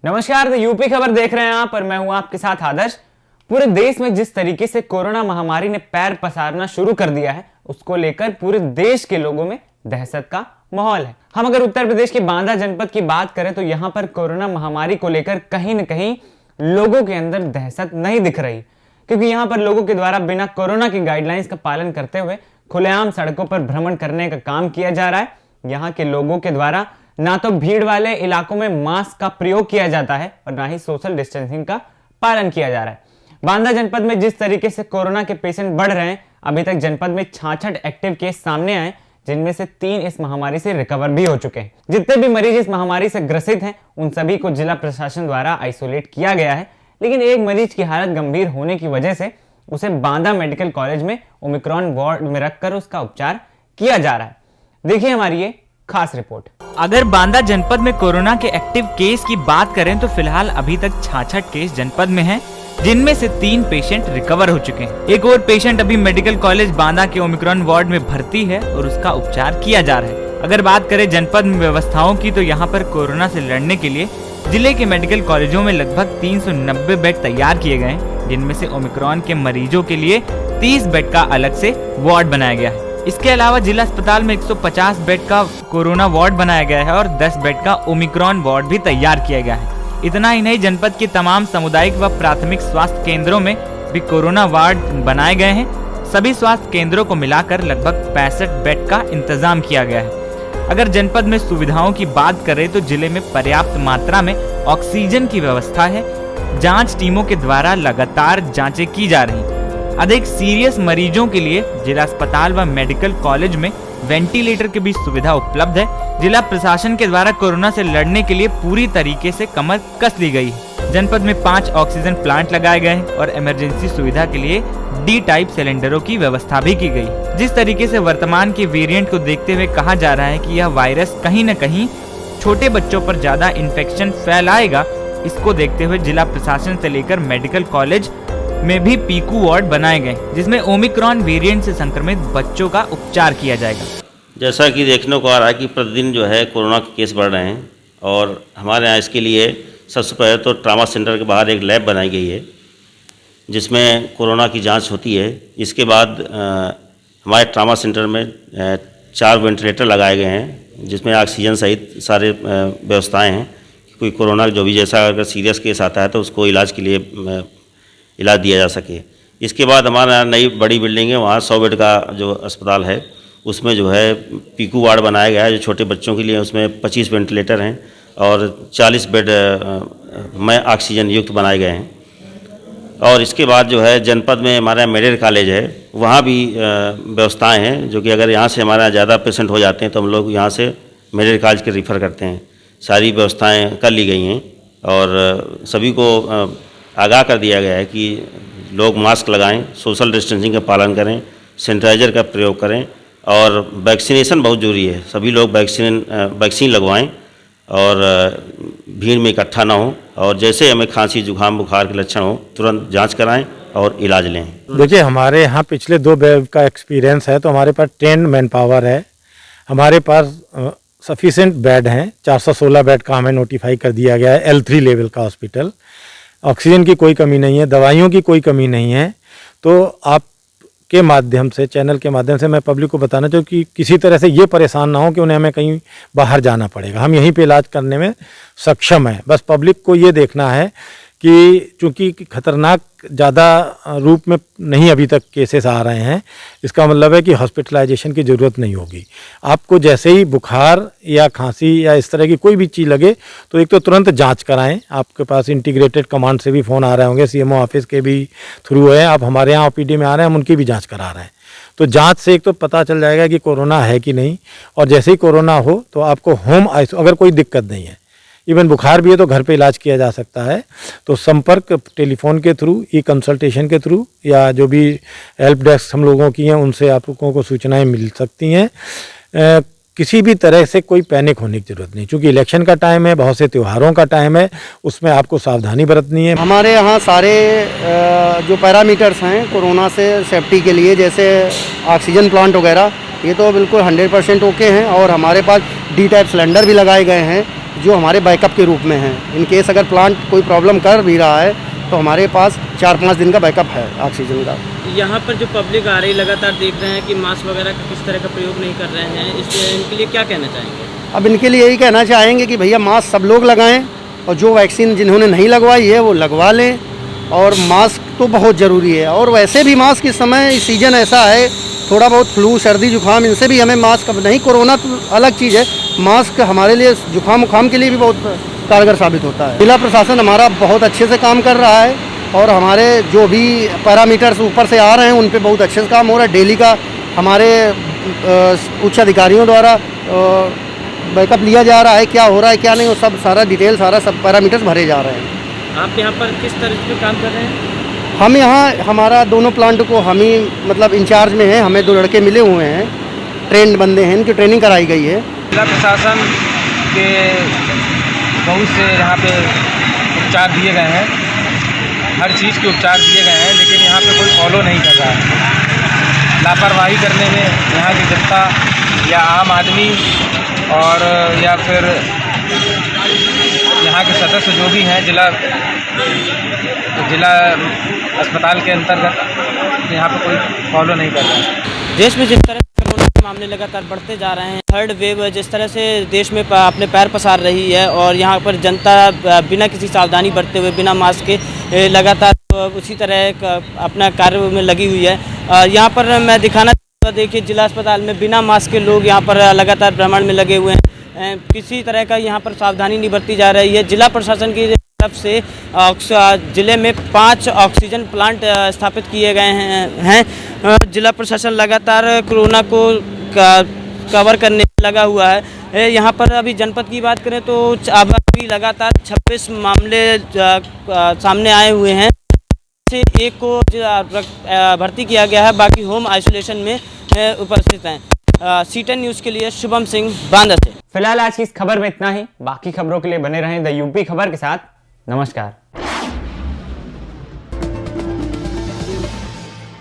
नमस्कार, यूपी खबर देख रहे हैं आप और मैं हूं आपके साथ आदर्श। पूरे देश में जिस तरीके से कोरोना महामारी ने पैर पसारना शुरू कर दिया है, उसको लेकर पूरे देश के लोगों में दहशत का माहौल है। हम अगर उत्तर प्रदेश के बांदा जनपद की बात करें तो यहाँ पर कोरोना महामारी को लेकर कहीं न कहीं लोगों के अंदर दहशत नहीं दिख रही, क्योंकि यहाँ पर लोगों के द्वारा बिना कोरोना की गाइडलाइंस का पालन करते हुए खुलेआम सड़कों पर भ्रमण करने का काम किया जा रहा है। यहाँ के लोगों के द्वारा ना तो भीड़ वाले इलाकों में मास्क का प्रयोग किया जाता है और ना ही सोशल डिस्टेंसिंग का पालन किया जा रहा है। बांदा जनपद में जिस तरीके से कोरोना के पेशेंट बढ़ रहे हैं, अभी तक जनपद में 66 एक्टिव केस सामने आए, जिनमें से 3 इस महामारी से रिकवर भी हो चुके हैं। जितने भी मरीज इस महामारी से ग्रसित हैं, उन सभी को जिला प्रशासन द्वारा आइसोलेट किया गया है, लेकिन एक मरीज की हालत गंभीर होने की वजह से उसे बांदा मेडिकल कॉलेज में ओमिक्रॉन वार्ड में रखकर उसका उपचार किया जा रहा है। देखिए हमारी ये खास रिपोर्ट। अगर बांदा जनपद में कोरोना के एक्टिव केस की बात करें तो फिलहाल अभी तक 66 केस जनपद में हैं, जिनमें से 3 पेशेंट रिकवर हो चुके हैं। एक और पेशेंट अभी मेडिकल कॉलेज बांदा के ओमिक्रॉन वार्ड में भर्ती है और उसका उपचार किया जा रहा है। अगर बात करें जनपद में व्यवस्थाओं की तो यहाँ पर कोरोना से लड़ने के लिए जिले के मेडिकल कॉलेजों में लगभग 390 बेड तैयार किए गए हैं, जिनमें से ओमिक्रॉन के मरीजों के लिए 30 बेड का अलग से वार्ड बनाया गया है। इसके अलावा जिला अस्पताल में 150 बेड का कोरोना वार्ड बनाया गया है और 10 बेड का ओमिक्रॉन वार्ड भी तैयार किया गया है। इतना ही नहीं, जनपद के तमाम सामुदायिक व प्राथमिक स्वास्थ्य केंद्रों में भी कोरोना वार्ड बनाए गए हैं। सभी स्वास्थ्य केंद्रों को मिलाकर लगभग 65 बेड का इंतजाम किया गया है। अगर जनपद में सुविधाओं की बात करें तो जिले में पर्याप्त मात्रा में ऑक्सीजन की व्यवस्था है। जांच टीमों के द्वारा लगातार जांचें की जा रही। अधिक सीरियस मरीजों के लिए जिला अस्पताल व मेडिकल कॉलेज में वेंटिलेटर की भी सुविधा उपलब्ध है। जिला प्रशासन के द्वारा कोरोना से लड़ने के लिए पूरी तरीके से कमर कस ली गई है। जनपद में 5 ऑक्सीजन प्लांट लगाए गए हैं और इमरजेंसी सुविधा के लिए डी टाइप सिलेंडरों की व्यवस्था भी की गई। जिस तरीके से वर्तमान के वेरिएंट को देखते हुए कहा जा रहा है कि यह वायरस कहीं न कहीं छोटे बच्चों पर ज्यादा इन्फेक्शन फैलाएगा, इसको देखते हुए जिला प्रशासन से लेकर मेडिकल कॉलेज में भी पीकू वार्ड बनाए गए, जिसमें ओमिक्रॉन वेरिएंट से संक्रमित बच्चों का उपचार किया जाएगा। जैसा कि देखने को आ रहा है कि प्रतिदिन जो है कोरोना के केस बढ़ रहे हैं और हमारे यहाँ इसके लिए सबसे पहले तो ट्रामा सेंटर के बाहर एक लैब बनाई गई है, जिसमें कोरोना की जांच होती है। इसके बाद हमारे ट्रामा सेंटर में 4 वेंटिलेटर लगाए गए हैं, जिसमें ऑक्सीजन सहित सारे व्यवस्थाएँ हैं। कोई कोरोना जो भी जैसा अगर सीरियस केस आता है तो उसको इलाज के लिए इलाज दिया जा सके। इसके बाद हमारा यहाँ नई बड़ी बिल्डिंग है, वहाँ 100 बेड का जो अस्पताल है उसमें जो है पीकू वार्ड बनाया गया है, जो छोटे बच्चों के लिए। उसमें 25 वेंटिलेटर हैं और 40 बेड में ऑक्सीजन युक्त बनाए गए हैं। और इसके बाद जो है जनपद में हमारा मेडिकल कॉलेज है, वहाँ भी व्यवस्थाएँ हैं, जो कि अगर यहाँ से हमारे यहाँ ज़्यादा पेशेंट हो जाते हैं तो हम लोग यहाँ से मेडिकल कॉलेज के रेफ़र करते हैं। सारी व्यवस्थाएँ कर ली गई हैं और सभी को आगाह कर दिया गया है कि लोग मास्क लगाएं, सोशल डिस्टेंसिंग का पालन करें, सैनिटाइजर का प्रयोग करें और वैक्सीनेशन बहुत ज़रूरी है। सभी लोग वैक्सीन लगवाएं और भीड़ में इकट्ठा ना हो, और जैसे हमें खांसी जुकाम बुखार के लक्षण हो तुरंत जांच कराएं और इलाज लें। देखिए, हमारे यहाँ पिछले 2 वेव का एक्सपीरियंस है, तो हमारे पास ट्रेंड मैन पावर है, हमारे पास सफिशेंट बेड हैं। 416 बेड का हमें नोटिफाई कर दिया गया है, L3 लेवल का हॉस्पिटल। ऑक्सीजन की कोई कमी नहीं है, दवाइयों की कोई कमी नहीं है। तो आपके माध्यम से, चैनल के माध्यम से मैं पब्लिक को बताना चाहूँ कि किसी तरह से ये परेशान ना हो कि उन्हें हमें कहीं बाहर जाना पड़ेगा। हम यहीं पे इलाज करने में सक्षम हैं। बस पब्लिक को ये देखना है कि चूँकि खतरनाक ज़्यादा रूप में नहीं अभी तक केसेस आ रहे हैं, इसका मतलब है कि हॉस्पिटलाइजेशन की ज़रूरत नहीं होगी। आपको जैसे ही बुखार या खांसी या इस तरह की कोई भी चीज़ लगे तो एक तो तुरंत जांच कराएं। आपके पास इंटीग्रेटेड कमांड से भी फ़ोन आ रहे होंगे, CMO ऑफिस के भी थ्रू है। आप हमारे यहाँ OPD में आ रहे हैं, हम उनकी भी जाँच करा रहे हैं। तो जांच से एक तो पता चल जाएगा कि कोरोना है कि नहीं, और जैसे ही कोरोना हो तो आपको अगर कोई दिक्कत नहीं है, इवन बुखार भी है तो घर पे इलाज किया जा सकता है। तो संपर्क टेलीफोन के थ्रू, कंसल्टेशन के थ्रू या जो भी हेल्प डेस्क हम लोगों की हैं उनसे आप लोगों को सूचनाएं मिल सकती हैं। किसी भी तरह से कोई पैनिक होने की ज़रूरत नहीं, क्योंकि इलेक्शन का टाइम है, बहुत से त्योहारों का टाइम है, उसमें आपको सावधानी बरतनी है। हमारे यहाँ सारे जो पैरामीटर्स हैं कोरोना से सेफ्टी के लिए, जैसे ऑक्सीजन प्लांट वगैरह, ये तो बिल्कुल 100% ओके हैं। और हमारे पास D टाइप सिलेंडर भी लगाए गए हैं, जो हमारे बैकअप के रूप में हैं। इन केस अगर प्लांट कोई प्रॉब्लम कर भी रहा है तो हमारे पास 4-5 दिन का बैकअप है ऑक्सीजन का। यहाँ पर जो पब्लिक आ रही लगातार देख रहे हैं कि मास्क वगैरह का किस तरह का प्रयोग नहीं कर रहे हैं, इसलिए इनके लिए क्या कहना चाहेंगे? अब इनके लिए यही कहना चाहेंगे कि भैया मास्क सब लोग लगाएं और जो वैक्सीन जिन्होंने नहीं लगवाई है वो लगवा लें। और मास्क तो बहुत ज़रूरी है। और वैसे भी मास्क इस समय इस सीज़न ऐसा है, थोड़ा बहुत फ्लू सर्दी जुकाम इनसे भी हमें मास्क, अब नहीं कोरोना तो अलग चीज़ है, मास्क हमारे लिए जुकाम उखाम के लिए भी बहुत कारगर साबित होता है। जिला प्रशासन हमारा बहुत अच्छे से काम कर रहा है और हमारे जो भी पैरामीटर्स ऊपर से आ रहे हैं उन पे बहुत अच्छे से काम हो रहा है। डेली का हमारे उच्च अधिकारियों द्वारा बैकअप लिया जा रहा है, क्या हो रहा है क्या नहीं, वो सब सारा डिटेल सारा सब पैरामीटर्स भरे जा रहे हैं। आप यहाँ पर किस तरह से काम कर रहे हैं? हम यहाँ हमारा दोनों प्लांट को हम ही मतलब इंचार्ज में हैं, हमें 2 लड़के मिले हुए हैं, ट्रेंड बंदे हैं, इनकी ट्रेनिंग कराई गई है। जिला प्रशासन के बहुत से यहाँ पे उपचार दिए गए हैं, हर चीज़ के उपचार दिए गए हैं, लेकिन यहाँ पे कोई फॉलो नहीं कर रहा है। लापरवाही करने में यहाँ की जनता या आम आदमी और या फिर यहाँ के सदस्य जो भी हैं जिला अस्पताल के अंतर्गत, यहाँ पे कोई फॉलो नहीं कर रहा है। देश में जिस तरह से कोरोना के मामले लगातार बढ़ते जा रहे हैं, थर्ड वेव जिस तरह से देश में अपने पैर पसार रही है और यहाँ पर जनता बिना किसी सावधानी बरते हुए बिना मास्क के लगातार उसी तरह अपना कार्य में लगी हुई है। यहाँ पर मैं दिखाना चाहूँगा, देखिए जिला अस्पताल में बिना मास्क के लोग यहाँ पर लगातार भ्रमण में लगे हुए हैं। किसी तरह का यहाँ पर सावधानी नहीं बरती जा रही है। जिला प्रशासन की तरफ से जिले में 5 ऑक्सीजन प्लांट स्थापित किए गए हैं। जिला प्रशासन लगातार कोरोना को कवर करने में लगा हुआ है। यहाँ पर अभी जनपद की बात करें तो अब अभी लगातार 26 मामले सामने आए हुए हैं, से एक को भर्ती किया गया है, बाकी होम आइसोलेशन में उपस्थित हैं। C10 न्यूज़ के लिए शुभम सिंह, बांदा से। फिलहाल आज की इस खबर में इतना ही। बाकी खबरों के लिए बने रहें द यूपी खबर के साथ। नमस्कार।